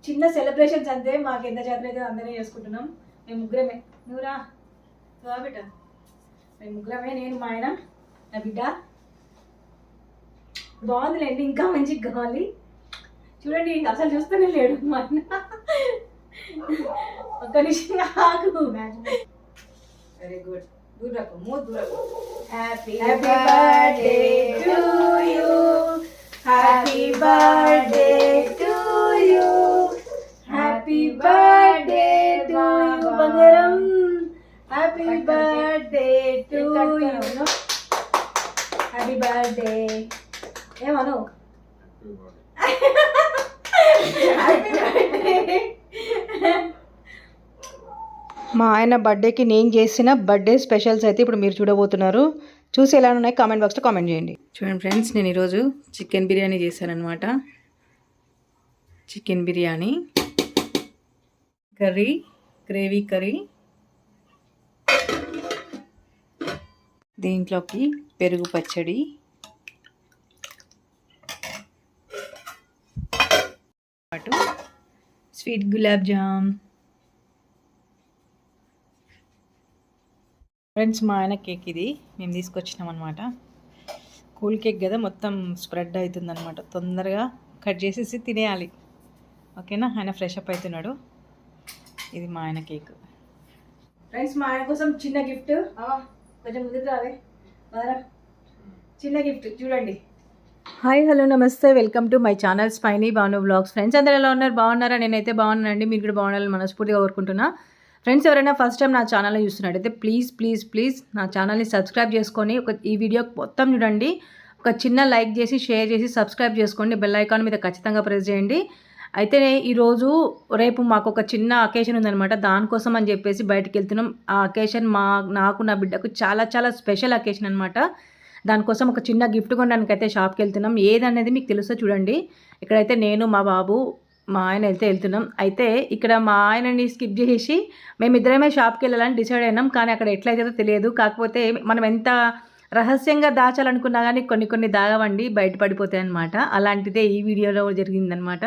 చిన్న సెలబ్రేషన్స్ అంతే, మాకు ఎంత చేతన అయితే అందరం చేసుకుంటున్నాం. మేము ముగ్గురమే. నువ్వురా బిడ్డ, మేము ముగ్గురమే, నేను మా ఆయన నా బిడ్డ. బాగుందిలేండి, ఇంకా మంచిగా కావాలి. చూడండి అసలు చూస్తూనే లేడు మా ఆయన. ఒక్క నిమిషం ఆగు. Very good. దూరకు మూడు దూరకు. Happy birthday to you, happy birthday to you, happy birthday to you బంగారం, happy birthday to you. Happy birthday ఏమను. Happy birthday. మా ఆయన బర్త్డేకి నేను చేసిన బర్త్డే స్పెషల్స్ అయితే ఇప్పుడు మీరు చూడబోతున్నారు. చూసి ఎలా ఉన్నాయి కామెంట్ బాక్స్లో కామెంట్ చేయండి. చూడండి ఫ్రెండ్స్, నేను ఈరోజు చికెన్ బిర్యానీ చేశానమాట. Chicken biryani, curry, gravy curry, దీంట్లోకి పెరుగు పచ్చడి, స్వీట్ గులాబ్ జామ్. ఫ్రెండ్స్, మా ఆయన కేక్ ఇది మేము తీసుకొచ్చినాం అనమాట. కూల్ కేక్ కదా, మొత్తం స్ప్రెడ్ అవుతుంది అనమాట. తొందరగా కట్ చేసేసి తినేయాలి. ఓకేనా? ఆయన ఫ్రెష్ అప్ అవుతున్నాడు. ఇది మా ఆయన కేక్. ఫ్రెండ్స్, మా ఆయన కోసం చిన్న గిఫ్ట్. కొంచెం ముందుకు రావే బాగా. చిన్న గిఫ్ట్ చూడండి. హాయ్, హలో, నమస్తే, welcome to my channel spiny Bhanu vlogs. Friends అందరూ ఎలా ఉన్నారు? బాగున్నారా? నేనైతే బాగున్నానండి. మీరు కూడా బాగుండాలని మనస్ఫూర్తిగా కోరుకుంటున్నా. ఫ్రెండ్స్, ఎవరైనా ఫస్ట్ టైం నా ఛానల్ని చూస్తున్నట్టయితే ప్లీజ్ నా ఛానల్ని సబ్స్క్రైబ్ చేసుకొని ఈ వీడియో మొత్తం చూడండి. ఒక చిన్న లైక్ చేసి షేర్ చేసి సబ్స్క్రైబ్ చేసుకోండి. బెల్ ఐకాన్ మీద ఖచ్చితంగా ప్రెస్ చేయండి. అయితే ఈరోజు రేపు మాకు ఒక చిన్న అకేషన్ ఉందనమాట. దానికోసం అని చెప్పేసి బయటకు వెళ్తున్నాం. ఆ అకేషన్ నాకు నా బిడ్డకు చాలా చాలా స్పెషల్ అకేషన్ అనమాట. దానికోసం ఒక చిన్న గిఫ్ట్ కొనడానికి అయితే షాప్కి వెళ్తున్నాం. ఏదనేది మీకు తెలుసో చూడండి. ఇక్కడైతే నేను, మా బాబు, మా ఆయన వెళ్తున్నాం. అయితే ఇక్కడ మా ఆయనని స్కిప్ చేసి మేమిద్దరమే షాప్కి వెళ్ళాలని డిసైడ్ అయినాం. కానీ అక్కడ ఎట్లయితే తెలియదు. కాకపోతే మనం ఎంత రహస్యంగా దాచాలనుకున్నా కానీ కొన్ని దాగవండి, బయటపడిపోతాయి అనమాట. అలాంటిదే ఈ వీడియోలో జరిగిందనమాట.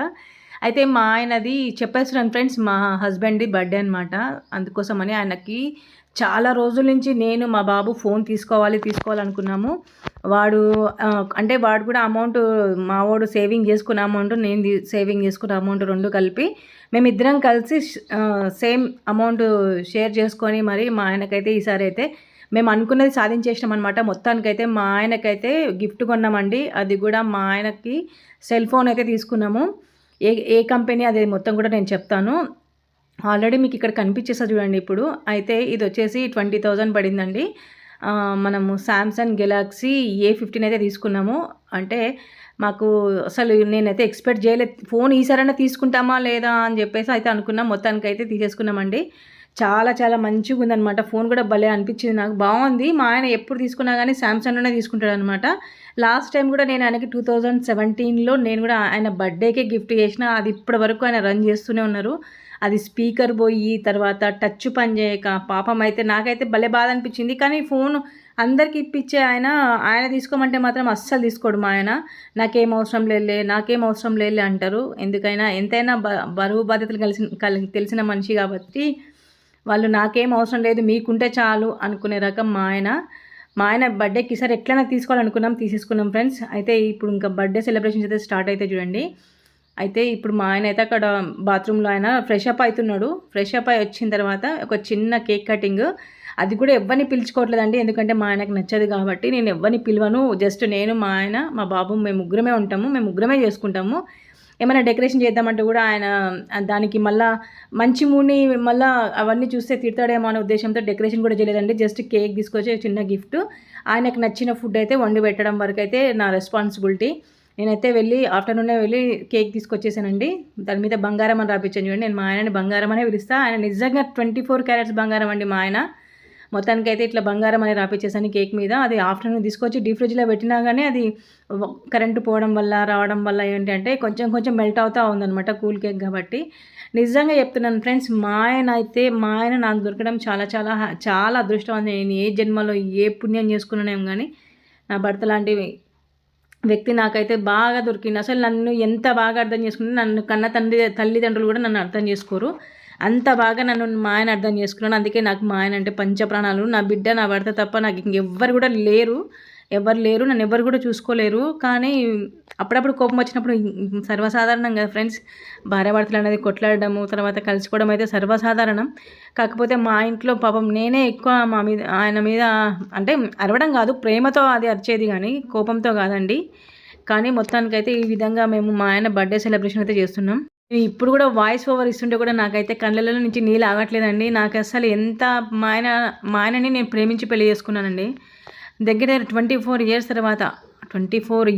అయితే మా ఆయనది చెప్పేస్తున్నాను ఫ్రెండ్స్, మా హస్బెండ్ది బర్త్డే అనమాట. అందుకోసమని ఆయనకి చాలా రోజుల నుంచి నేను, మా బాబు ఫోన్ తీసుకోవాలనుకున్నాము. వాడు కూడా అమౌంట్, మా వాడు సేవింగ్ చేసుకున్న అమౌంట్, నేను సేవింగ్ చేసుకున్న అమౌంట్ రెండు కలిపి మేమిద్దరం కలిసి సేమ్ అమౌంట్ షేర్ చేసుకొని మరి మా ఆయనకైతే ఈసారి అయితే మేము అనుకున్నది సాధించేసినాం అనమాట. మొత్తానికైతే మా ఆయనకైతే గిఫ్ట్ కొన్నామండి. అది కూడా మా ఆయనకి సెల్ ఫోన్ అయితే తీసుకున్నాము. ఏ కంపెనీ అది మొత్తం కూడా నేను చెప్తాను. ఆల్రెడీ మీకు ఇక్కడ కనిపించేస్తా చూడండి ఇప్పుడు. అయితే ఇది వచ్చేసి 20,000 పడిందండి. మనము శాంసంగ్ గెలాక్సీ A15 అయితే తీసుకున్నాము. అంటే మాకు అసలు నేనైతే ఎక్స్పెక్ట్ చేయలేదు. ఫోన్ ఈసారైనా తీసుకుంటామా లేదా అని చెప్పేసి అయితే అనుకున్నాం. మొత్తానికి అయితే తీసేసుకున్నామండి. చాలా చాలా మంచిగా ఉందన్నమాట. ఫోన్ కూడా భలే అనిపించింది, నాకు బాగుంది. మా ఆయన ఎప్పుడు తీసుకున్నా కానీ శాంసంగ్లోనే తీసుకుంటాడు అనమాట. లాస్ట్ టైం కూడా నేను ఆయనకి 2017లో నేను కూడా ఆయన బర్త్డేకే గిఫ్ట్ చేసిన. అది ఇప్పటి వరకు ఆయన రన్ చేస్తూనే ఉన్నారు. అది స్పీకర్ పోయి తర్వాత టచ్ పని చేయక పాపం. అయితే నాకైతే భలే బాధ అనిపించింది. కానీ ఫోన్ అందరికి ఇప్పించే ఆయన తీసుకోమంటే మాత్రం అస్సలు తీసుకోడు మా ఆయన. నాకేం అవసరం లేలే అంటారు. ఎందుకైనా ఎంతైనా బరువు బాధ్యతలు తెలిసిన మనిషి కాబట్టి వాళ్ళు నాకేం అవసరం లేదు, మీకుంటే చాలు అనుకునే రకం మా ఆయన బర్త్డేకి ఈసారి ఎట్లైనా తీసుకోవాలనుకున్నాం, తీసేసుకున్నాం ఫ్రెండ్స్. అయితే ఇప్పుడు ఇంకా బర్త్డే సెలబ్రేషన్స్ అయితే స్టార్ట్ అయితే చూడండి. అయితే ఇప్పుడు మా ఆయన అయితే అక్కడ బాత్రూంలో ఆయన ఫ్రెష్ అప్ అవుతున్నాడు. ఫ్రెష్ అప్ అయి వచ్చిన తర్వాత ఒక చిన్న కేక్ కటింగ్, అది కూడా ఎవరిని పిలుచుకోవట్లేదండి. ఎందుకంటే మా ఆయనకు నచ్చదు కాబట్టి నేను ఎవరిని పిలవను. జస్ట్ నేను, మా ఆయన, మా బాబు మేము ముగ్గురమే ఉంటాము. మేము ముగ్గురమే చేసుకుంటాము. ఏమైనా డెకరేషన్ చేద్దామంటే కూడా ఆయన దానికి మళ్ళీ మంచి మూడ్ని మళ్ళీ అవన్నీ చూస్తే తిడతాడేమో అనే ఉద్దేశంతో డెకరేషన్ కూడా చేయలేదండి. జస్ట్ కేక్ తీసుకొచ్చి చిన్న గిఫ్ట్, ఆయనకు నచ్చిన ఫుడ్ అయితే వండి పెట్టడం వరకు అయితే నా రెస్పాన్సిబిలిటీ. నేనైతే ఆఫ్టర్నూనే వెళ్ళి కేక్ తీసుకొచ్చేసానండి. దాని మీద బంగారం అని రాపించాను చూడండి. నేను మా ఆయనని బంగారం అనే పిలుస్తాను. ఆయన నిజంగా 24 క్యారెట్స్ బంగారం అండి మా ఆయన. మొత్తానికైతే ఇట్లా బంగారం అని రాపించేసాను కేక్ మీద. అది ఆఫ్టర్నూన్ తీసుకొచ్చి డీప్ ఫ్రిడ్జ్లో పెట్టినా కానీ అది కరెంటు పోవడం వల్ల రావడం వల్ల ఏంటంటే కొంచెం మెల్ట్ అవుతూ ఉందన్నమాట, కూల్ కేక్ కాబట్టి. నిజంగా చెప్తున్నాను ఫ్రెండ్స్, మా ఆయన నాకు దొరకడం చాలా చాలా చాలా అదృష్టం. నేను ఏ జన్మలో ఏ పుణ్యం చేసుకున్నానేమో కానీ నా భర్త లాంటివి వ్యక్తి నాకైతే బాగా దొరికింది. అసలు నన్ను ఎంత బాగా అర్థం చేసుకుంటే నన్ను కన్న తల్లిదండ్రులు కూడా నన్ను అర్థం చేసుకోరు. అంత బాగా నన్ను మా ఆయన అర్థం చేసుకున్నాను. అందుకే నాకు మా ఆయన అంటే పంచప్రాణాలు. నా బిడ్డ, నా భర్త తప్ప నాకు ఇంకెవ్వరు కూడా లేరు. ఎవరు లేరు, నన్ను ఎవ్వరు కూడా చూసుకోలేరు. కానీ అప్పుడప్పుడు కోపం వచ్చినప్పుడు సర్వసాధారణం కదా ఫ్రెండ్స్. భార్యాభర్తలు అనేది కొట్లాడడము, తర్వాత కలిసిపోవడం అయితే సర్వసాధారణం. కాకపోతే మా ఇంట్లో పాపం నేనే ఎక్కువ ఆయన మీద అంటే అరవడం కాదు, ప్రేమతో అది అరిచేది కానీ కోపంతో కాదండి. కానీ మొత్తానికైతే ఈ విధంగా మేము మా ఆయన బర్త్డే సెలబ్రేషన్ అయితే చేస్తున్నాం. ఇప్పుడు కూడా వాయిస్ ఓవర్ ఇస్తుంటే కూడా నాకైతే కళ్ళలో నుంచి నీళ్ళు ఆగట్లేదండి. నాకు అసలు ఎంత మా ఆయనని నేను ప్రేమించి పెళ్లి చేసుకున్నానండి. దగ్గర 24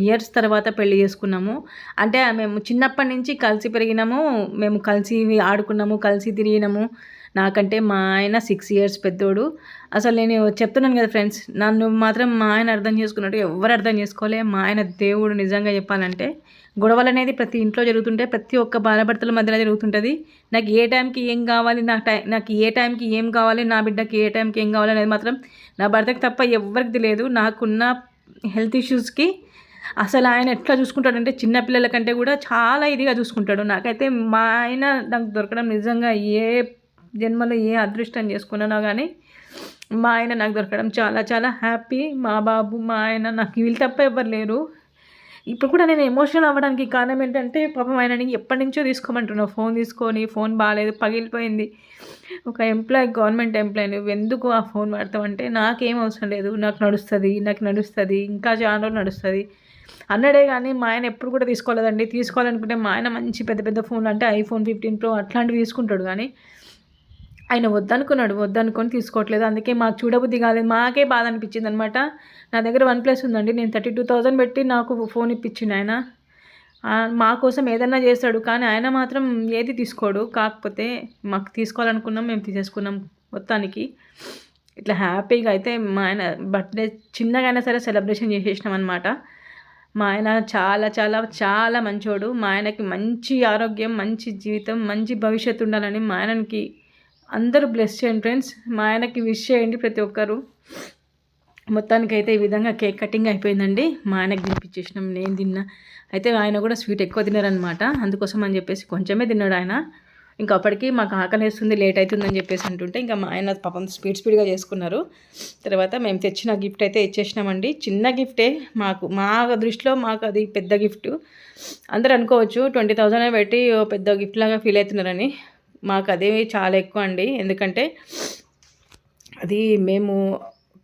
ఇయర్స్ తర్వాత పెళ్లి చేసుకున్నాము. అంటే మేము చిన్నప్పటి నుంచి కలిసి పెరిగినాము, మేము కలిసి ఆడుకున్నాము, కలిసి తిరిగినాము. నాకంటే మా ఆయన 6 ఇయర్స్ పెద్దోడు. అసలు నేను చెప్తున్నాను కదా ఫ్రెండ్స్, నన్ను మాత్రం మా ఆయన అర్థం చేసుకున్నట్టు ఎవరు అర్థం చేసుకోలే. మా ఆయన దేవుడు. నిజంగా చెప్పాలంటే గొడవలు అనేది ప్రతి ఇంట్లో జరుగుతుంటే, ప్రతి ఒక్క భార్యాభర్తల మధ్యలో జరుగుతుంటుంది. నాకు ఏ టైంకి ఏం కావాలి, నాకు ఏ టైంకి ఏం కావాలి, నా బిడ్డకి ఏ టైంకి ఏం కావాలి అనేది మాత్రం నా భర్తకి తప్ప ఎవరికి తెలియదు. నాకున్న హెల్త్ ఇష్యూస్కి అసలు ఆయన ఎట్లా చూసుకుంటాడంటే చిన్నపిల్లల కంటే కూడా చాలా ఇదిగా చూసుకుంటాడు. నాకైతే మా ఆయన నాకు దొరకడం నిజంగా ఏ జన్మలో ఏ అదృష్టం చేసుకున్నానో కానీ మా ఆయన నాకు దొరకడం చాలా చాలా హ్యాపీ. మా బాబు, మా ఆయన, నాకు వీళ్ళు తప్ప ఎవ్వరు లేరు. ఇప్పుడు కూడా నేను ఎమోషనల్ అవ్వడానికి కారణం ఏంటంటే పాపం ఆయనని ఎప్పటి నుంచో తీసుకోమంటున్నావు. ఫోన్ తీసుకొని, ఫోన్ బాగాలేదు, పగిలిపోయింది. ఒక గవర్నమెంట్ ఎంప్లాయీ, నువ్వు ఎందుకు ఆ ఫోన్ వాడతావు అంటే నాకేం అవసరం లేదు, నాకు నడుస్తుంది, ఇంకా చాలా రోజులు నడుస్తుంది అన్నాడే. కానీ మా ఆయన ఎప్పుడు కూడా తీసుకోలేదండి. తీసుకోవాలనుకుంటే మా ఆయన మంచి పెద్ద పెద్ద ఫోన్లు అంటే iPhone 15 Pro అట్లాంటివి తీసుకుంటాడు. కానీ ఆయన వద్దనుకొని తీసుకోవట్లేదు. అందుకే మాకు చూడబుద్ధి కాలేదు. మాకే బాధ అనిపించింది అనమాట. నా దగ్గర OnePlus ఉందండి. నేను 32,000 పెట్టి నాకు ఫోన్ ఇప్పించిండు ఆయన. మా కోసం ఏదన్నా చేస్తాడు, కానీ ఆయన మాత్రం ఏది తీసుకోడు. కాకపోతే మాకు తీసుకోవాలనుకున్నాం, మేము తీసేసుకున్నాం. మొత్తానికి ఇట్లా హ్యాపీగా అయితే మా ఆయన బర్త్డే చిన్నగా అయినా సరే సెలబ్రేషన్ చేసేసినాం అనమాట. మా ఆయన చాలా చాలా చాలా మంచోడు. మా ఆయనకి మంచి ఆరోగ్యం, మంచి జీవితం, మంచి భవిష్యత్తు ఉండాలని మా ఆయనకి అందరూ బ్లెస్ చేయండి ఫ్రెండ్స్. మా ఆయనకి విష్ చేయండి ప్రతి ఒక్కరు. మొత్తానికైతే ఈ విధంగా కేక్ కటింగ్ అయిపోయిందండి. మా ఆయనకి తినిపించేసినాం, నేను తిన్నా. అయితే ఆయన కూడా స్వీట్ ఎక్కువ తిన్నారనమాట. అందుకోసం అని చెప్పేసి కొంచెమే తిన్నాడు ఆయన. ఇంకా అప్పటికి మాకు ఆకలి వేస్తుంది, లేట్ అవుతుందని చెప్పేసి అంటుంటే ఇంకా మా ఆయన పాపం స్పీడ్గా చేసుకున్నారు. తర్వాత మేము తెచ్చిన గిఫ్ట్ అయితే ఇచ్చేసినామండి. చిన్న గిఫ్టే మా దృష్టిలో మాకు అది పెద్ద గిఫ్ట్. అందరూ అనుకోవచ్చు 20,000 పెట్టి పెద్ద గిఫ్ట్ లాగా ఫీల్ అవుతున్నారని. మాకు అదే చాలా ఎక్కువ అండి. ఎందుకంటే అది మేము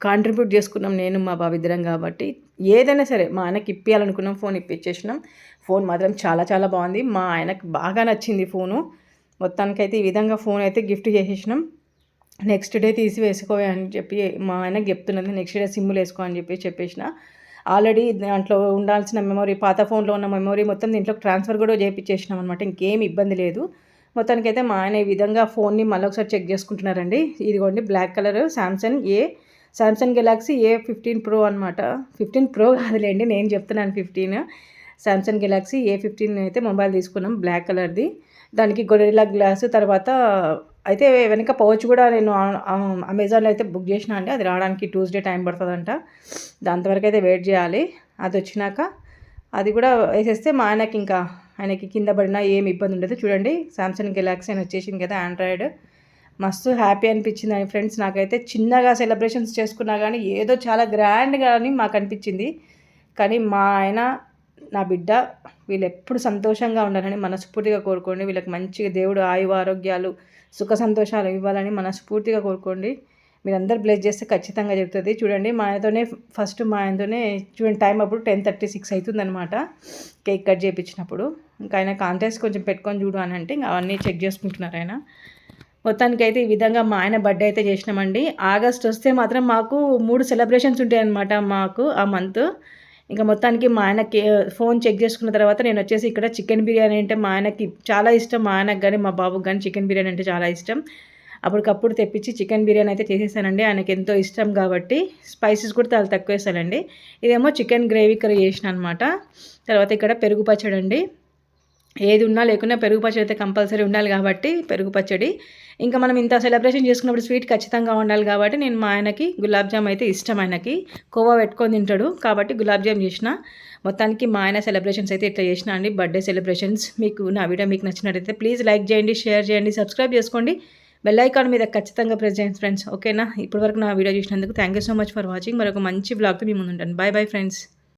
కాంట్రిబ్యూట్ చేసుకున్నాం, నేను మా బాబు ఇద్దరం. కాబట్టి ఏదైనా సరే మా ఆయనకి ఇప్పించాలనుకున్నాం, ఫోన్ ఇప్పించేసినాం. ఫోన్ మాత్రం చాలా చాలా బాగుంది. మా ఆయనకు బాగా నచ్చింది ఫోను. మొత్తానికైతే ఈ విధంగా ఫోన్ అయితే గిఫ్ట్ చేసేసినాం. నెక్స్ట్ డే తీసి వేసుకో అని చెప్పి మా ఆయనకు చెప్తున్నది. నెక్స్ట్ డే సిమ్ములు వేసుకో అని చెప్పేసిన. ఆల్రెడీ దాంట్లో ఉండాల్సిన మెమొరీ, పాత ఫోన్లో ఉన్న మెమొరీ మొత్తం దీంట్లో ట్రాన్స్ఫర్ కూడా చేయించేసినాం అనమాట. ఇంకేం ఇబ్బంది లేదు. మొత్తానికైతే మా ఆయన ఈ విధంగా ఫోన్ని మళ్ళీ ఒకసారి చెక్ చేసుకుంటున్నారండి. ఇదిగోండి black colour Samsung Galaxy A15 Pro అనమాట. 15 Pro కాదులేండి, నేను చెప్తున్నాను 15. సామ్సంగ్ గెలాక్సీ A15 అయితే మొబైల్ తీసుకున్నాం, బ్లాక్ కలర్ది. దానికి గొరిల్లా గ్లాస్, తర్వాత అయితే వెనక పౌచ్ కూడా నేను అమెజాన్లో అయితే బుక్ చేసిన అండి. అది రావడానికి ట్యూస్డే టైం పడుతుందంట. దాంతవరకు అయితే వెయిట్ చేయాలి. అది వచ్చినాక అది కూడా వేసేస్తే మా ఆయనకి కింద పడినా ఏమి ఇబ్బంది ఉండదు. చూడండి సామ్సంగ్ గెలాక్సీ అని వచ్చేసింది కదా, ఆండ్రాయిడ్. మస్తు హ్యాపీ అనిపించింది అని ఫ్రెండ్స్. నాకైతే చిన్నగా సెలబ్రేషన్స్ చేసుకున్నా కానీ ఏదో చాలా గ్రాండ్గా అని మాకు అనిపించింది. కానీ మా ఆయన, నా బిడ్డ వీళ్ళు ఎప్పుడు సంతోషంగా ఉండాలని మనస్ఫూర్తిగా కోరుకోండి. వీళ్ళకి మంచిగా దేవుడు ఆయువు ఆరోగ్యాలు సుఖ సంతోషాలు ఇవ్వాలని మనస్ఫూర్తిగా కోరుకోండి. మీరందరూ బ్లెస్ చేస్తే ఖచ్చితంగా జరుగుతుంది. చూడండి మా ఆయనతోనే చూడండి టైం అప్పుడు 10:36 అవుతుందన్నమాట కేక్ కట్ చేయించినప్పుడు. ఇంకా ఆయన కాంటాక్ట్స్ కొంచెం పెట్టుకొని చూడు అని అంటే ఇంకా అవన్నీ చెక్ చేసుకుంటున్నారు ఆయన. మొత్తానికైతే ఈ విధంగా మా ఆయన బర్త్డే అయితే చేసినామండి. ఆగస్ట్ వస్తే మాత్రం మాకు 3 సెలబ్రేషన్స్ ఉంటాయి అన్నమాట మాకు ఆ మంత్. ఇంకా మొత్తానికి మా ఆయనకి ఫోన్ చెక్ చేసుకున్న తర్వాత నేను వచ్చేసి ఇక్కడ చికెన్ బిర్యానీ అంటే మా ఆయనకి చాలా ఇష్టం. మా ఆయనకు కానీ మా బాబుకి కానీ చికెన్ బిర్యానీ అంటే చాలా ఇష్టం. అప్పటికప్పుడు తెప్పించి చికెన్ బిర్యానీ అయితే చేసేసానండి. ఆయనకి ఎంతో ఇష్టం కాబట్టి స్పైసెస్ కూడా చాలా తక్కువ వేసానండి. ఇదేమో చికెన్ గ్రేవీ కర్రీ చేసిన అనమాట. తర్వాత ఇక్కడ పెరుగు పచ్చడి అండి. ఏది ఉన్నా లేకున్నా పెరుగు పచ్చడి అయితే కంపల్సరీ ఉండాలి కాబట్టి పెరుగు పచ్చడి. ఇంకా మనం ఇంత సెలబ్రేషన్ చేసుకున్నప్పుడు స్వీట్ ఖచ్చితంగా ఉండాలి కాబట్టి నేను మా ఆయనకి గులాబ్ జామ్ అయితే ఇష్టం, ఆయనకి కోవా పెట్టుకొని తింటాడు కాబట్టి గులాబ్ జామ్ చేసిన. మొత్తానికి మా ఆయన సెలబ్రేషన్స్ అయితే ఇట్లా చేసిన అండి, బర్త్డే సెలబ్రేషన్స్. మీకు నా వీడియో మీకు నచ్చినట్టయితే ప్లీజ్ లైక్ చేయండి, షేర్ చేయండి, సబ్స్క్రైబ్ చేసుకోండి, బెల్ ఐకాన్ మీద ఖచ్చితంగా ప్రెస్ చేయండి ఫ్రెండ్స్. ఓకేనా? ఇప్పటివరకు నా వీడియో చూసినందుకు thank you so much for watching. మరొక మంచి బ్లాగ్తో మీ ముందు ఉంటాను. Bye bye friends.